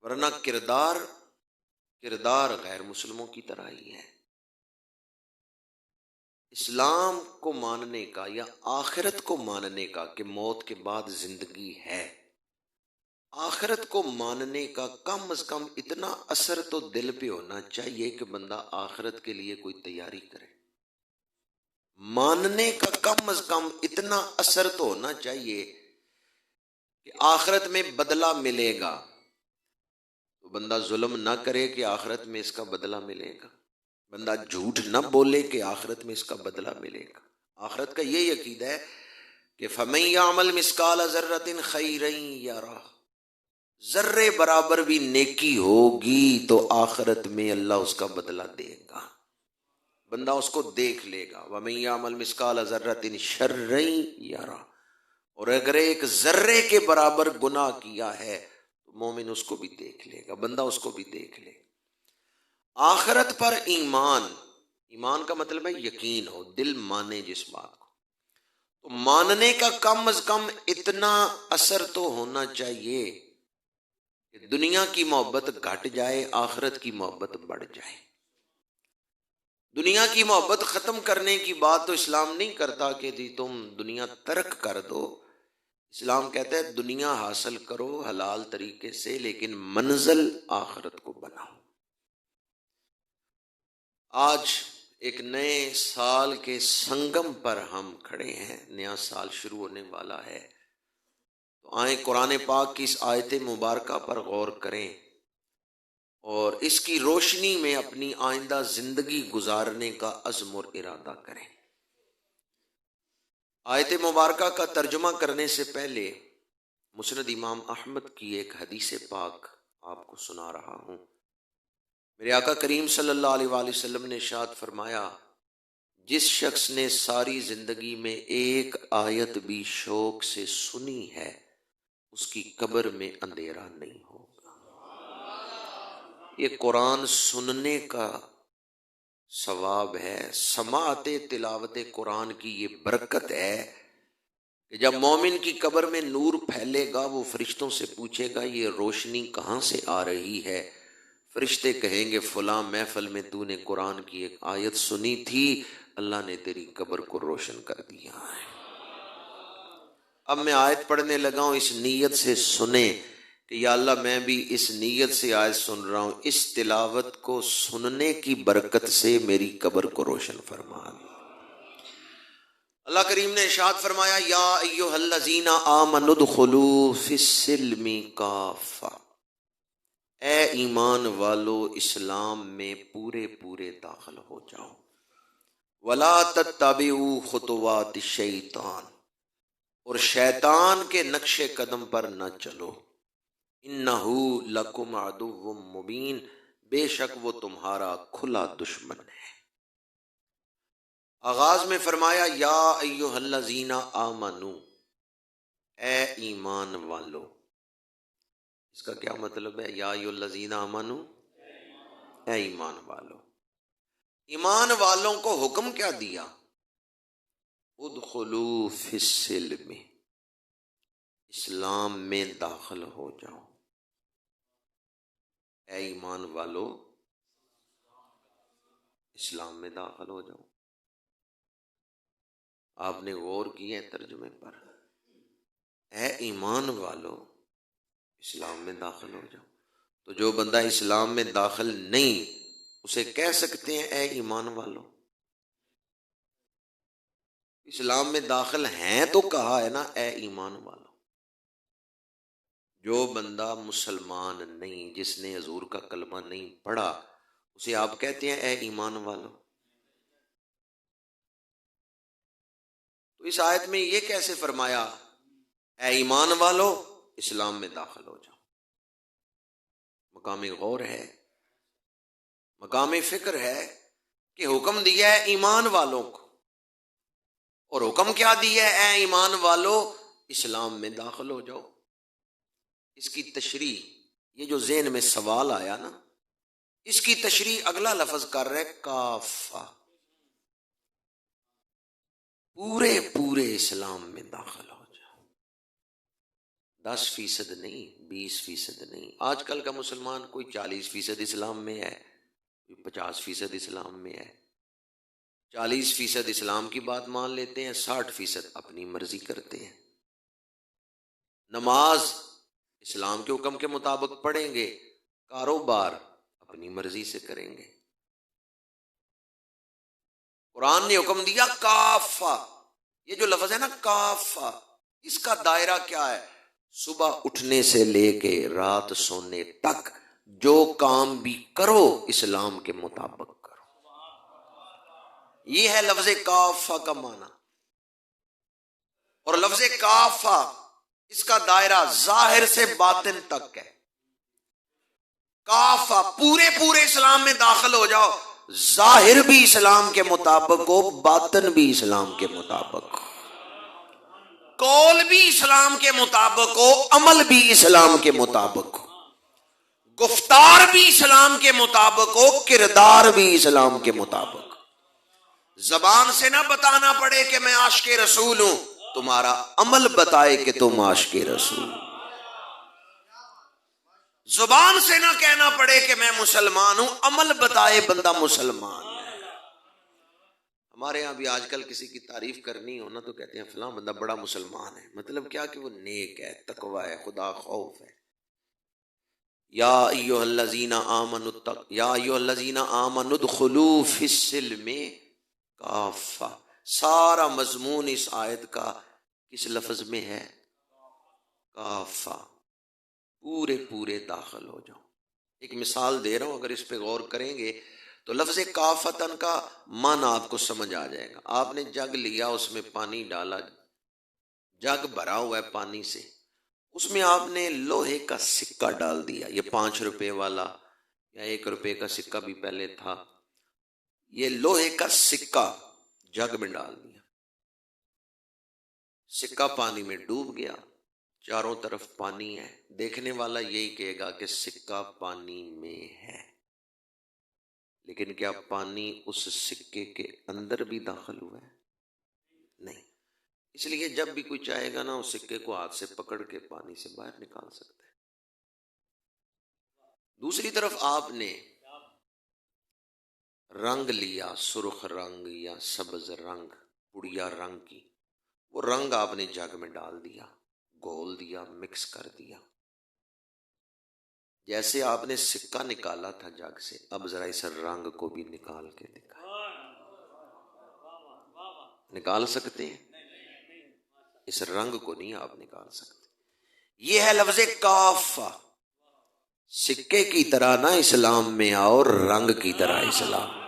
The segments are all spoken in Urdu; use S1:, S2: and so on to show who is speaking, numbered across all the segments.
S1: ورنہ کردار غیر مسلموں کی طرح ہی ہے۔ اسلام کو ماننے کا یا آخرت کو ماننے کا کہ موت کے بعد زندگی ہے، آخرت کو ماننے کا کم از کم اتنا اثر تو دل پہ ہونا چاہیے کہ بندہ آخرت کے لیے کوئی تیاری کرے۔ ماننے کا کم از کم اتنا اثر تو ہونا چاہیے کہ آخرت میں بدلہ ملے گا، تو بندہ ظلم نہ کرے کہ آخرت میں اس کا بدلہ ملے گا، بندہ جھوٹ نہ بولے کہ آخرت میں اس کا بدلہ ملے گا۔ آخرت کا یہ عقیدہ ہے کہ فَمَن يَعْمَلْ مِثْقَالَ ذَرَّةٍ خَيْرًا يَرَهُ، ذرے برابر بھی نیکی ہوگی تو آخرت میں اللہ اس کا بدلہ دے گا، بندہ اس کو دیکھ لے گا۔ وَمَن يَعْمَلْ مِثْقَالَ ذَرَّةٍ شَرًّا يَرَهُ، اور اگر ایک ذرے کے برابر گناہ کیا ہے تو مومن اس کو بھی دیکھ لے گا، بندہ اس کو بھی دیکھ لے گا۔ آخرت پر ایمان کا مطلب ہے یقین ہو، دل مانے جس بات کو، تو ماننے کا کم از کم اتنا اثر تو ہونا چاہیے کہ دنیا کی محبت گھٹ جائے، آخرت کی محبت بڑھ جائے۔ دنیا کی محبت ختم کرنے کی بات تو اسلام نہیں کرتا کہ جی تم دنیا ترک کر دو، اسلام کہتا ہے دنیا حاصل کرو حلال طریقے سے، لیکن منزل آخرت کو بناؤ۔ آج ایک نئے سال کے سنگم پر ہم کھڑے ہیں، نیا سال شروع ہونے والا ہے، تو آئیں قرآن پاک کی اس آیت مبارکہ پر غور کریں اور اس کی روشنی میں اپنی آئندہ زندگی گزارنے کا عزم اور ارادہ کریں۔ آیت مبارکہ کا ترجمہ کرنے سے پہلے مسند امام احمد کی ایک حدیث پاک آپ کو سنا رہا ہوں۔ میرے آقا کریم صلی اللہ علیہ وآلہ وسلم نے ارشاد فرمایا، جس شخص نے ساری زندگی میں ایک آیت بھی شوق سے سنی ہے اس کی قبر میں اندھیرا نہیں ہوگا۔ یہ قرآن سننے کا ثواب ہے، سماعت تلاوت قرآن کی یہ برکت ہے کہ جب مومن کی قبر میں نور پھیلے گا وہ فرشتوں سے پوچھے گا یہ روشنی کہاں سے آ رہی ہے؟ فرشتے کہیں گے فلاں محفل میں تو نے قرآن کی ایک آیت سنی تھی، اللہ نے تیری قبر کو روشن کر دیا ہے۔ اب میں آیت پڑھنے لگا ہوں، اس نیت سے سنیں کہ یا اللہ میں بھی اس نیت سے آیت سن رہا ہوں، اس تلاوت کو سننے کی برکت سے میری قبر کو روشن فرما۔ اللہ کریم نے ارشاد فرمایا، یا ایھا الذین آمنوا ادخلوا فی السلم کافہ، اے ایمان والو اسلام میں پورے پورے داخل ہو جاؤ۔ ولا تتبعوا خطوات الشیطان، اور شیطان کے نقش قدم پر نہ چلو۔ انہ لکم عدو مبین، بے شک وہ تمہارا کھلا دشمن ہے۔ آغاز میں فرمایا یا ایھا الذین آمنو، اے ایمان والو۔ اس کا کیا مطلب ہے؟ یا ایھا الذین آمنو، اے ایمان والو۔ ایمان والوں کو حکم کیا دیا؟ ادخلوا فی السلم، اسلام میں داخل ہو جاؤ۔ اے ایمان والو اسلام میں داخل ہو جاؤ۔ آپ نے غور کیا ہے ترجمے پر، اے ایمان والو اسلام میں داخل ہو جاؤ، تو جو بندہ اسلام میں داخل نہیں اسے کہہ سکتے ہیں اے ایمان والو؟ اسلام میں داخل ہیں تو کہا ہے نا اے ایمان والو۔ جو بندہ مسلمان نہیں، جس نے حضور کا کلمہ نہیں پڑھا، اسے آپ کہتے ہیں اے ایمان والو؟ تو اس آیت میں یہ کیسے فرمایا اے ایمان والو اسلام میں داخل ہو جاؤ؟ مقام غور ہے، مقام فکر ہے کہ حکم دیا ہے ایمان والوں کو، اور حکم کیا دیا ہے؟ اے ایمان والو اسلام میں داخل ہو جاؤ۔ اس کی تشریح، یہ جو ذہن میں سوال آیا نا، اس کی تشریح اگلا لفظ کر رہے کافہ، پورے پورے اسلام میں داخل ہو جاؤ۔ 10% نہیں، 20% نہیں. آج کل کا مسلمان کوئی 40% اسلام میں ہے، کوئی 50% اسلام میں ہے. 40% اسلام کی بات مان لیتے ہیں، 60% اپنی مرضی کرتے ہیں. نماز اسلام کے حکم کے مطابق پڑھیں گے، کاروبار اپنی مرضی سے کریں گے. قرآن نے حکم دیا کافہ، یہ جو لفظ ہے نا کافہ، اس کا دائرہ کیا ہے؟ صبح اٹھنے سے لے کے رات سونے تک جو کام بھی کرو اسلام کے مطابق کرو. یہ ہے لفظ کافہ کا معنی. اور لفظ کافہ اس کا دائرہ ظاہر سے باطن تک ہے. کافہ پورے اسلام میں داخل ہو جاؤ، ظاہر بھی اسلام کے مطابق ہو، باطن بھی اسلام کے مطابق ہو، قول بھی اسلام کے مطابق ہو، عمل بھی اسلام کے مطابق ہو، گفتار بھی اسلام کے مطابق ہو، کردار بھی اسلام کے مطابق ہو. زبان سے نہ بتانا پڑے کہ میں عاشق رسول ہوں، تمہارا عمل بتائے کہ تم عاشق رسول. زبان سے نہ کہنا پڑے کہ میں مسلمان ہوں، عمل بتائے بندہ مسلمان ہے. ہمارے ہاں بھی آج کل کسی کی تعریف کرنی ہو نا تو کہتے ہیں فلاں بندہ بڑا مسلمان ہے. مطلب کیا کہ وہ نیک ہے، تقوی ہے، خدا خوف ہے. یا ایھا الذین آمنوا ادخلوا فی السلم کافہ. سارا مضمون اس آیت کا کس لفظ میں ہے؟ کافہ. پورے داخل ہو جاؤ. ایک مثال دے رہا ہوں، اگر اس پہ غور کریں گے تو لفظ کافتن کا معنی آپ کو سمجھ آ جائے گا. آپ نے جگ لیا، اس میں پانی ڈالا، جگ بھرا ہوا ہے پانی سے، اس میں آپ نے لوہے کا سکہ ڈال دیا. یہ 5 روپے والا یا 1 روپے کا سکہ بھی پہلے تھا. یہ لوہے کا سکہ جگ میں ڈال دیا، سکہ پانی میں ڈوب گیا، چاروں طرف پانی ہے. دیکھنے والا یہی کہے گا کہ سکہ پانی میں ہے، لیکن کیا پانی اس سکے کے اندر بھی داخل ہوا ہے؟ نہیں. اس لیے جب بھی کوئی چاہے گا نا اس سکے کو ہاتھ سے پکڑ کے پانی سے باہر نکال سکتا ہے. دوسری طرف آپ نے رنگ لیا، سرخ رنگ یا سبز رنگ، پڑیا رنگ کی، وہ رنگ آپ نے جگ میں ڈال دیا، گھول دیا، مکس کر دیا. جیسے آپ نے سکہ نکالا تھا جگ سے، اب ذرا اس رنگ کو بھی نکال کے دکھائیں. نکال سکتے ہیں؟ اس رنگ کو نہیں آپ نکال سکتے. یہ ہے لفظ کافہ. سکے کی طرح نہ اسلام میں آؤ، رنگ کی طرح اسلام.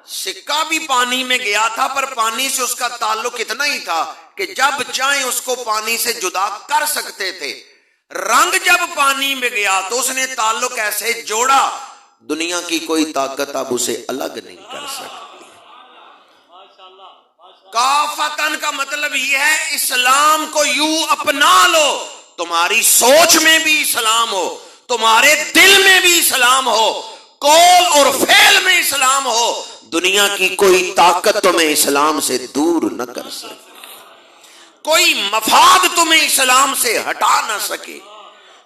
S1: سکہ بھی پانی میں گیا تھا، پر پانی سے اس کا تعلق اتنا ہی تھا کہ جب چاہیں اس کو پانی سے جدا کر سکتے تھے. رنگ جب پانی میں گیا تو اس نے تعلق ایسے جوڑا، دنیا کی کوئی طاقت اب اسے الگ نہیں کر سکتی. کافتن کا مطلب یہ ہے اسلام کو یوں اپنا لو، تمہاری سوچ میں بھی اسلام ہو، تمہارے دل میں بھی اسلام ہو، قول اور فعل میں اسلام ہو. دنیا کی کوئی طاقت تمہیں اسلام سے دور نہ کر سکے، کوئی مفاد تمہیں اسلام سے ہٹا نہ سکے،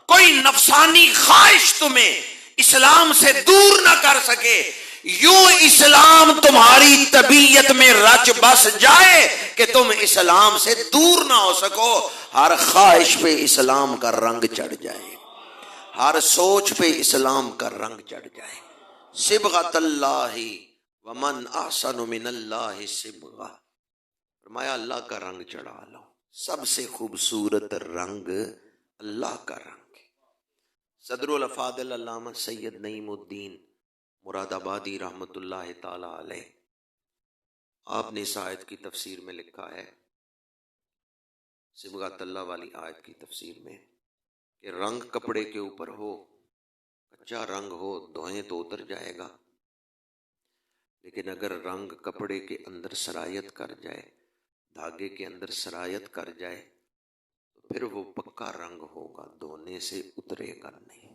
S1: کوئی نفسانی خواہش تمہیں اسلام سے دور نہ کر سکے. یوں اسلام تمہاری طبیعت میں رچ بس جائے کہ تم اسلام سے دور نہ ہو سکو. ہر خواہش پہ اسلام کا رنگ چڑھ جائے، ہر سوچ پہ اسلام کا رنگ چڑھ جائے. صبغۃ اللہ ومن احسن من اللہ صبغہ. فرمایا اللہ کا رنگ چڑھا لو، سب سے خوبصورت رنگ اللہ کا رنگ ہے. صدر الافاضل علامہ سید نعیم الدین مراد آبادی رحمت اللہ تعالی علیہ، آپ نے اس آیت کی تفسیر میں لکھا ہے، صبغۃ اللہ والی آیت کی تفسیر میں، کہ رنگ کپڑے کے اوپر ہو، کچا رنگ ہو، دھوئیں تو اتر جائے گا، لیکن اگر رنگ کپڑے کے اندر سرایت کر جائے، دھاگے کے اندر سرایت کر جائے، تو پھر وہ پکا رنگ ہوگا، دھونے سے اترے گا نہیں۔